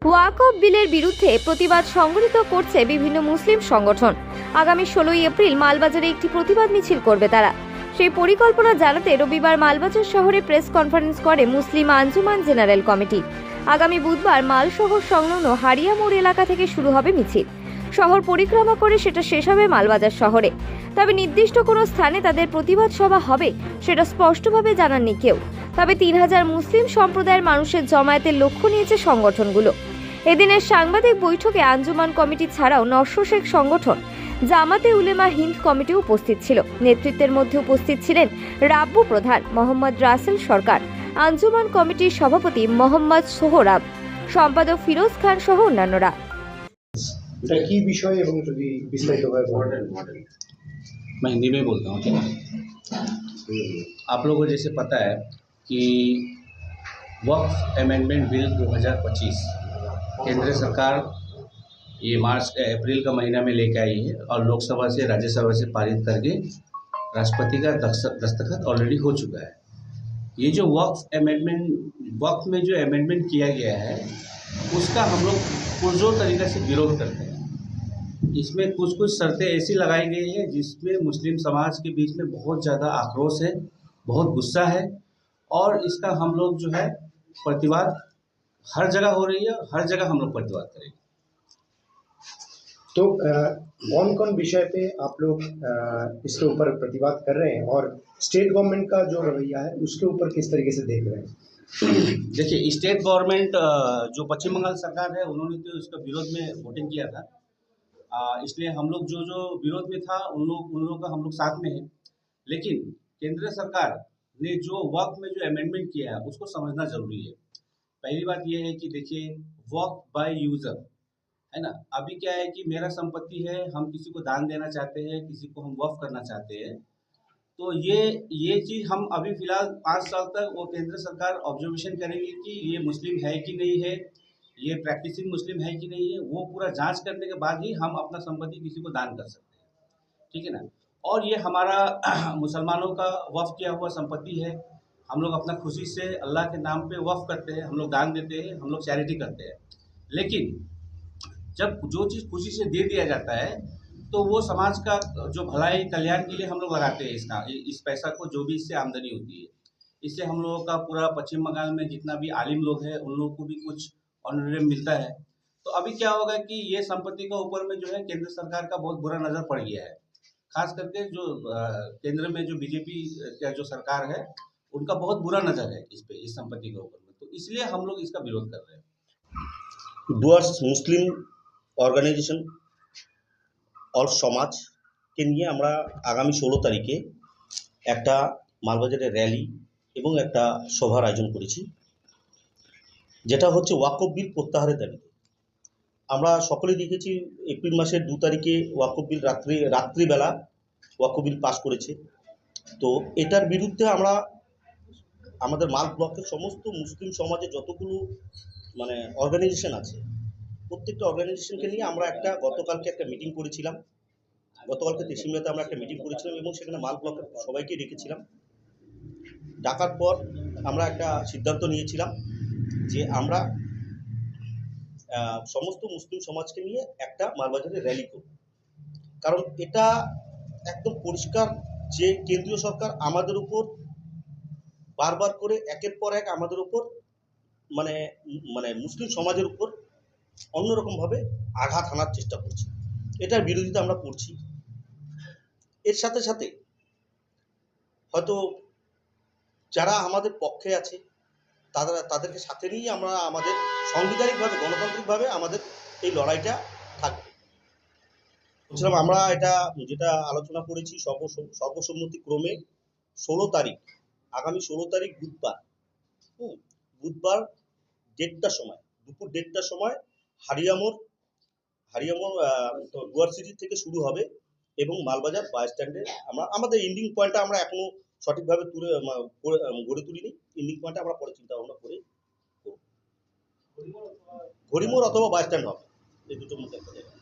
ওয়াকফ বিলের বিরুদ্ধে প্রতিবাদ সংগঠিত করছে বিভিন্ন মুসলিম সংগঠন। আগামী 16ই এপ্রিল মালবাজারে একটি প্রতিবাদ মিছিল করবে তারা। সেই পরিকল্পনা জানাতে রবিবার মালবাজার শহরে প্রেস কনফারেন্স করে মুসলিম আঞ্জুমান জেনারেল কমিটি। আগামী বুধবার মাল শহর সংলগ্ন হারিয়া মোড় এলাকা থেকে শুরু হবে মিছিল। শহর পরিক্রমা করে সেটা শেষ হবে মালবাজার শহরে। তবে নির্দিষ্ট কোনো স্থানে তাদের প্রতিবাদ সভা হবে সেটা স্পষ্টভাবে জানাননি কেউ। তবে 3000 মুসলিম সম্প্রদায়ের মানুষের জমায়েতের লক্ষ্য নিয়েছে সংগঠনগুলো। এদিনের সাংবাদিক বৈঠকে আঞ্জুমান কমিটি ছাড়াও নশো শেখ সংগঠন, জামাতে উলেমা হিন্দ কমিটি উপস্থিত ছিল। নেতৃত্বের মধ্যে উপস্থিত ছিলেন রাব্বু প্রধান, মোহাম্মদ রাসেল সরকার, আঞ্জুমান কমিটির সভাপতি মোহাম্মদ সোহরাব, সম্পাদক ফিরোজ খান সহ অন্যান্যরা। এটা কি বিষয় এবং যদি বিস্তারিতভাবে বলেন। मैं हिंदी में बोलता हूँ, ठीक है। आप लोगों को जैसे पता है कि वक्फ अमेंडमेंट बिल 2025 केंद्र सरकार ये अप्रैल का महीना में लेके आई है और लोकसभा से राज्यसभा से पारित करके राष्ट्रपति का दस्तखत ऑलरेडी हो चुका है। ये जो वक्फ में जो अमेंडमेंट किया गया है उसका हम लोग पुरजोर तरीक़े से विरोध करते हैं। इसमें कुछ शर्तें ऐसी लगाई गई है जिसमें मुस्लिम समाज के बीच में बहुत ज़्यादा आक्रोश है, बहुत गुस्सा है और इसका हम लोग जो है प्रतिवाद हर जगह हो रही है और हर जगह हम लोग प्रतिवाद करेंगे। तो कौन कौन विषय पे आप लोग इसके ऊपर प्रतिवाद कर रहे हैं और स्टेट गवर्नमेंट का जो रवैया है उसके ऊपर किस तरीके से देख रहे हैं? देखिए, स्टेट गवर्नमेंट जो पश्चिम बंगाल सरकार है उन्होंने तो इसका विरोध में वोटिंग किया था, इसलिए हम लोग जो विरोध में था उन लोग का हम लोग साथ में है। लेकिन केंद्र सरकार ने जो वक्फ में जो अमेंडमेंट किया है उसको समझना ज़रूरी है। पहली बात यह है कि देखिए, वक्फ बाय यूज़र है ना। अभी क्या है कि मेरा संपत्ति है, हम किसी को दान देना चाहते हैं, किसी को हम वक्फ करना चाहते हैं, तो ये चीज़ हम अभी फ़िलहाल 5 साल तक वो केंद्र सरकार ऑब्जर्वेशन करेगी कि ये मुस्लिम है कि नहीं है, ये प्रैक्टिसिंग मुस्लिम है कि नहीं है। वो पूरा जांच करने के बाद ही हम अपना संपत्ति किसी को दान कर सकते हैं, ठीक है ना। और ये हमारा मुसलमानों का वक्फ किया हुआ संपत्ति है। हम लोग अपना खुशी से अल्लाह के नाम पे वक्फ करते हैं, हम लोग दान देते हैं, हम लोग चैरिटी करते हैं। लेकिन जब जो चीज़ खुशी से दे दिया जाता है तो वो समाज का जो भलाई कल्याण के लिए हम लोग लगाते हैं इस पैसा को, जो भी इससे आमदनी होती है। इससे हम लोगों का पूरा पश्चिम बंगाल में जितना भी आलिम लोग हैं उन लोगों को भी कुछ ऑनरेरियम मिलता है। तो अभी क्या होगा कि ये संपत्ति का ऊपर में जो है केंद्र सरकार का बहुत बुरा नज़र पड़ गया है। खास करके जो केंद्र में जो बीजेपी का जो सरकार है उनका बहुत बुरा नज़र है इस संपत्ति के ऊपर में। तो इसलिए हम लोग इसका विरोध कर रहे हैं। ডুয়ার্স মুসলিম অর্গানাইজেশন অল সমাজকে নিয়ে আমরা আগামী 16 তারিখে একটা মালবাজারে র্যালি এবং একটা সভার আয়োজন করেছি, যেটা হচ্ছে ওয়াকফ বিল প্রত্যাহারের দাবিতে। আমরা সকলেই দেখেছি এপ্রিল মাসের 2 তারিখে ওয়াকফ বিল রাত্রিবেলা ওয়াকফ বিল পাস করেছে। তো এটার বিরুদ্ধে আমরা আমাদের মাল ব্লকের সমস্ত মুসলিম সমাজে যতগুলো অর্গানাইজেশন আছে প্রত্যেকটা অর্গানাইজেশনকে নিয়ে আমরা গতকালকে একটা মিটিং করেছিলাম। গতকালকে তেসিমলাতে আমরা একটা মিটিং করেছিলাম এবং সেখানে মাল ব্লকের সবাইকে ডেকেছিলাম। ডাকার পর আমরা একটা সিদ্ধান্ত নিয়েছিলাম যে আমরা সমস্ত মুসলিম সমাজকে নিয়ে একটা মালবাজারে র্যালি করব। কারণ এটা একদম পরিষ্কার যে কেন্দ্রীয় সরকার আমাদের উপর বারবার করে একের পর এক আমাদের উপর মুসলিম সমাজের উপর অন্যরকমভাবে আঘাত হানার চেষ্টা করছে। এটার বিরোধিতা আমরা করছি। এর সাথে সাথে হয়তো যারা আমাদের পক্ষে আছে তাদেরকে সাথে নিয়ে আমরা আমাদের সাংবিধানিকভাবে গণতান্ত্রিকভাবে আমাদের এই লড়াইটা থাকবে। বলছিলাম আমরা যেটা আলোচনা করেছি সর্বসম্মতিক্রমে 16 তারিখ, আগামী 16 তারিখ বুধবার 1:30টার সময়, দুপুর 1:30টার সময় হারিয়ামোড় ডুয়ার সিটি থেকে শুরু হবে এবং মালবাজার বাস স্ট্যান্ডে আমাদের এন্ডিং পয়েন্টটা আমরা এখনো সঠিকভাবে গড়ে তুলিনি। এন্ডিং পয়েন্টটা আমরা পরে চিন্তা ভাবনা করে ঘড়িমোড় অথবা বাস স্ট্যান্ড হবে, এই দুটোর মধ্যে একটা জায়গা।